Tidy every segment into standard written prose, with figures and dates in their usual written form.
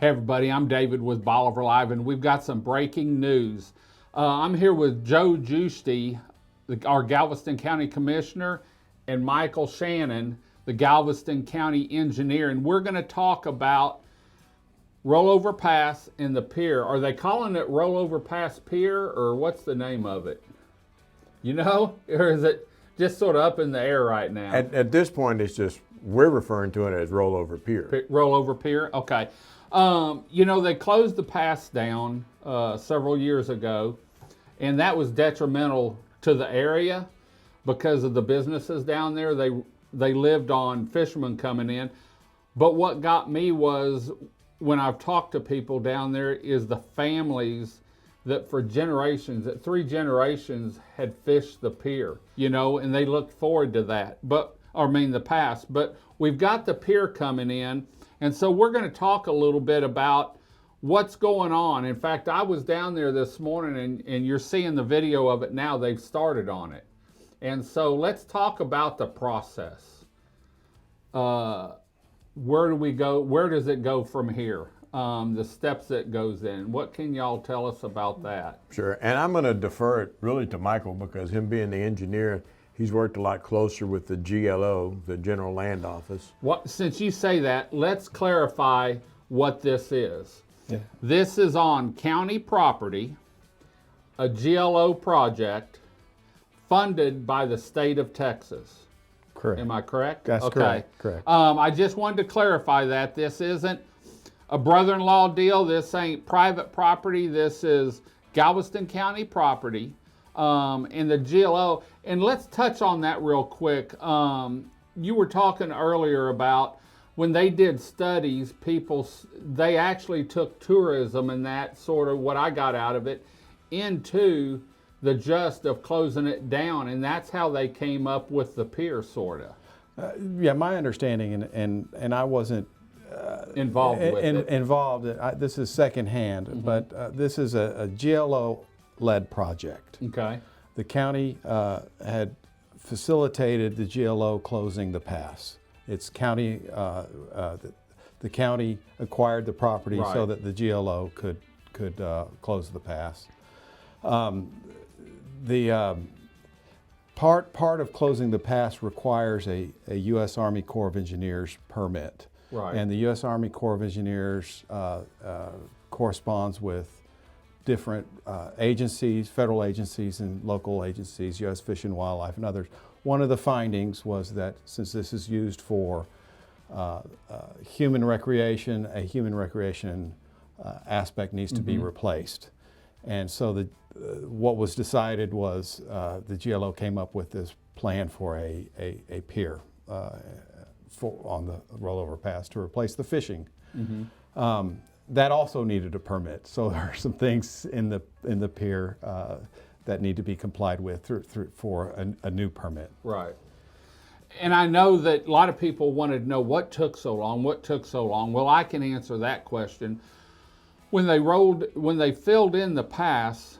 Hey everybody, I'm David with Bolivar Live, and we've got some breaking news. I'm here with Joe Giusti, our Galveston County Commissioner, and Michael Shannon, the Galveston County Engineer, and we're going to talk about Rollover Pass and the pier. Are they calling it Rollover Pass Pier, or what's the name of it? You know, or is it just sort of up in the air right now? At this point, it's just, we're referring to it as Rollover Pier. Rollover Pier, okay. You know, they closed the pass down several years ago, and that was detrimental to the area because of the businesses down there. They lived on fishermen coming in. But what got me was, when I've talked to people down there, is the families that for generations, that 3 generations had fished the pier, you know, and they looked forward to that. The pass. But we've got the pier coming in, and so we're going to talk a little bit about what's going on. In fact, I was down there this morning, and you're seeing the video of it now. They've started on it. And so let's talk about the process. Where do we go? Where does it go from here? The steps that goes in. What can y'all tell us about that? Sure, and I'm going to defer it really to Michael, because him being the engineer, he's worked a lot closer with the GLO, the General Land Office. Since you say that, let's clarify what this is. Yeah. This is on county property, a GLO project funded by the state of Texas. Correct. Am I correct? That's okay. correct. I just wanted to clarify that this isn't a brother-in-law deal. This ain't private property. This is Galveston County property. And the GLO, and let's touch on that real quick. You were talking earlier about when they did studies, they actually took tourism and that sort of what I got out of it into the just of closing it down, and that's how they came up with the pier, sort of. Yeah, my understanding, and I wasn't involved with it. Involved. This is secondhand, but this is a GLO-led project. Okay. The county had facilitated the GLO closing the pass. It's county. The county acquired the property so that the GLO could close the pass. The part of closing the pass requires a U.S. Army Corps of Engineers permit. Right. And the U.S. Army Corps of Engineers corresponds with different agencies, federal agencies and local agencies, U.S. Fish and Wildlife and others. One of the findings was that since this is used for human recreation, a human recreation aspect needs to be replaced. And so what was decided was the GLO came up with this plan for a pier on the Rollover Pass to replace the fishing. That also needed a permit. So there are some things in the pier that need to be complied with for a new permit. Right. And I know that a lot of people wanted to know what took so long. Well, I can answer that question. When they filled in the pass,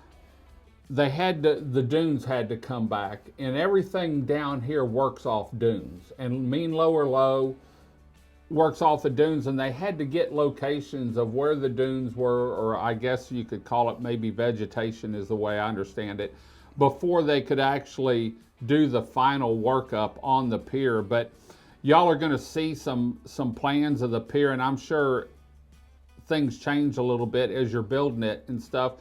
the dunes had to come back, and everything down here works off dunes, and mean lower low works off the dunes, and they had to get locations of where the dunes were, or I guess you could call it maybe vegetation is the way I understand it, before they could actually do the final workup on the pier. But y'all are going to see some plans of the pier, and I'm sure things change a little bit as you're building it and stuff.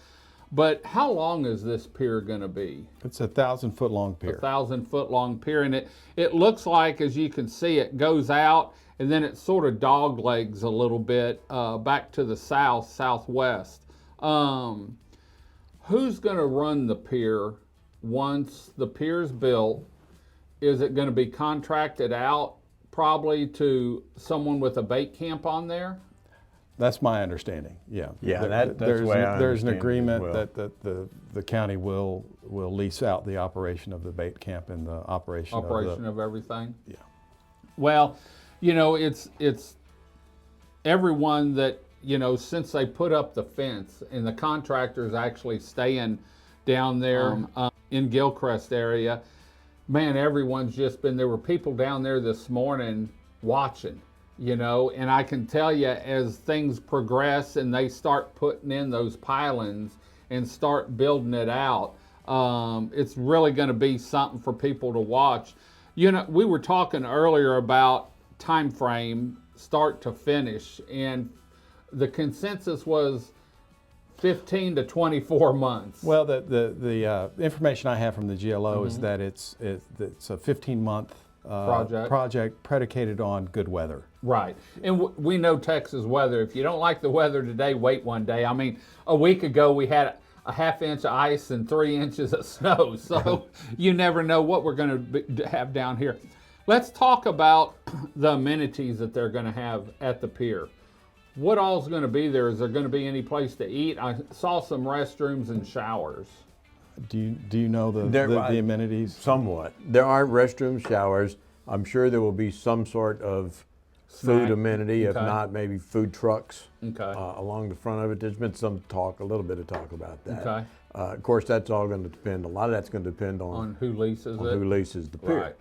But how long is this pier going to be? It's a 1,000-foot long pier. 1,000-foot long pier, and it looks like, as you can see, it goes out and then it sort of dog legs a little bit back to the southwest. Who's going to run the pier once the pier's built? Is it going to be contracted out probably to someone with a bait camp on there? That's my understanding. Yeah. Yeah, that's the way I there's an understand it agreement as well. that the county will lease out the operation of the bait camp and the operation of everything. Yeah. Well, you know, it's everyone that, you know, since they put up the fence, and the contractors actually staying down there in Gilcrest area, man, everyone's just been, there were people down there this morning watching. you know, and I can tell you as things progress and they start putting in those pilings and start building it out, it's really going to be something for people to watch. You know, we were talking earlier about time frame, start to finish, and the consensus was 15 to 24 months. Well, the information I have from the GLO is that it's a 15-month project predicated on good weather. Right. And we know Texas weather. If you don't like the weather today, wait one day. I mean, a week ago we had a half-inch of ice and 3 inches of snow. So you never know what we're going to have down here. Let's talk about the amenities that they're going to have at the pier. What all's going to be there? Is there going to be any place to eat? I saw some restrooms and showers. Do you know the amenities? Somewhat. There aren't restrooms, showers. I'm sure there will be some sort of food amenity, if not maybe food trucks along the front of it. There's been a little bit of talk about that. Okay. Of course, that's all going to depend. A lot of that's going to depend on who leases it. Who leases the pier. Right.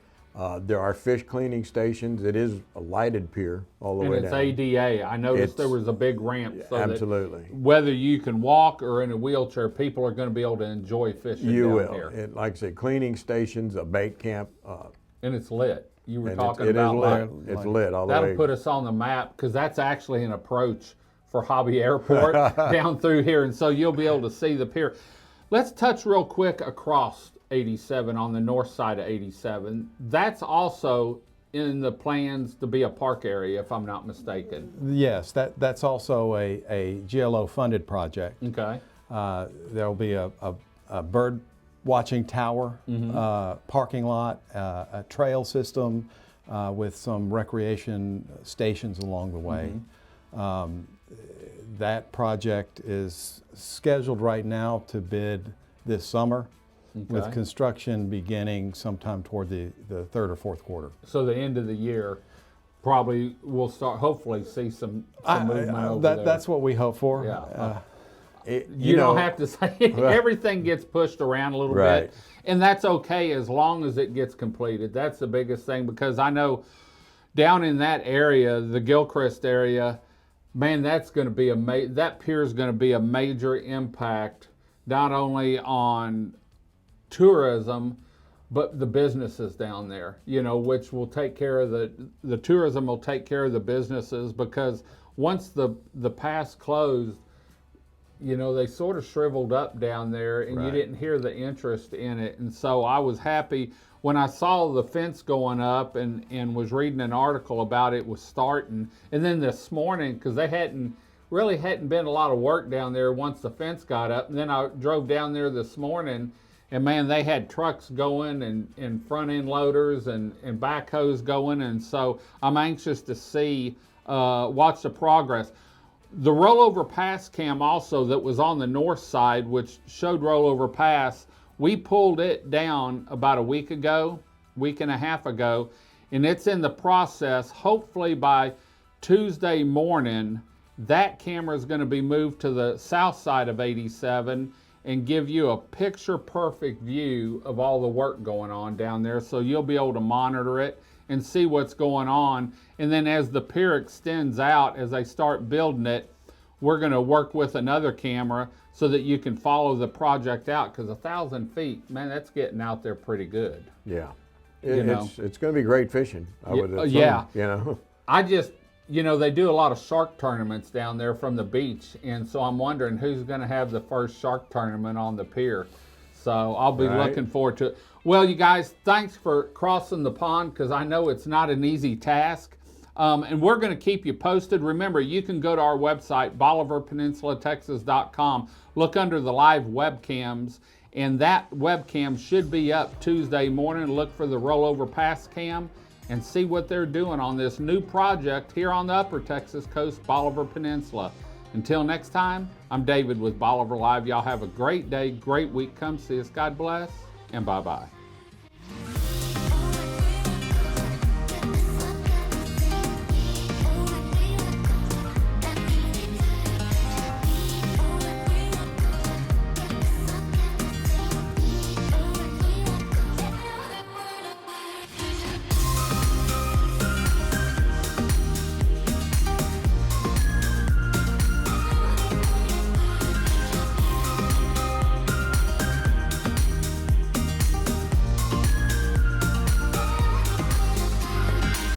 There are fish cleaning stations. It is a lighted pier all the way down. And it's ADA. I noticed there was a big ramp. So absolutely. That whether you can walk or in a wheelchair, people are going to be able to enjoy fishing you down will. here. Like I said, cleaning stations, a bait camp. And it's lit. You were and talking it about is lit. It's lit all the way. That'll put us on the map because that's actually an approach for Hobby Airport down through here. And so you'll be able to see the pier. Let's touch real quick across 87 on the north side of 87. That's also in the plans to be a park area, if I'm not mistaken. Yes, that's also a GLO funded project. Okay. There'll be a bird watching tower, parking lot, a trail system with some recreation stations along the way. That project is scheduled right now to bid this summer, with construction beginning sometime toward the third or fourth quarter. So the end of the year, probably we'll start, hopefully see some movement over there. That's what we hope for. Yeah. You don't have to say everything gets pushed around a little right. bit, and that's okay as long as it gets completed. That's the biggest thing, because I know down in that area, the Gilchrist area, man, that's going to be that pier is going to be a major impact, not only on tourism, but the businesses down there, you know, which will take care of the tourism will take care of the businesses, because once the pass closed, you know, they sort of shriveled up down there, and you didn't hear the interest in it. And so I was happy when I saw the fence going up and was reading an article about it was starting. And then this morning, because they hadn't been a lot of work down there once the fence got up. And then I drove down there this morning, and man, they had trucks going and front end loaders and backhoes going. And so I'm anxious to see, watch the progress. The Rollover Pass cam also that was on the north side, which showed Rollover Pass, we pulled it down about a week and a half ago, and it's in the process. Hopefully by Tuesday morning, that camera is going to be moved to the south side of 87 and give you a picture-perfect view of all the work going on down there, so you'll be able to monitor it and see what's going on. And then as the pier extends out, as they start building it, we're going to work with another camera so that you can follow the project out, because 1,000 feet, man, that's getting out there pretty good. Yeah. It's going to be great fishing, I would assume. Yeah. You know. I just, you know, they do a lot of shark tournaments down there from the beach, and so I'm wondering who's going to have the first shark tournament on the pier. So I'll be looking forward to it. Well, you guys, thanks for crossing the pond, because I know it's not an easy task. And we're going to keep you posted. Remember, you can go to our website, BolivarPeninsulaTexas.com, look under the live webcams, and that webcam should be up Tuesday morning. Look for the Rollover Pass cam and see what they're doing on this new project here on the Upper Texas Coast, Bolivar Peninsula. Until next time, I'm David with Bolivar Live. Y'all have a great day, great week. Come see us. God bless, and bye-bye.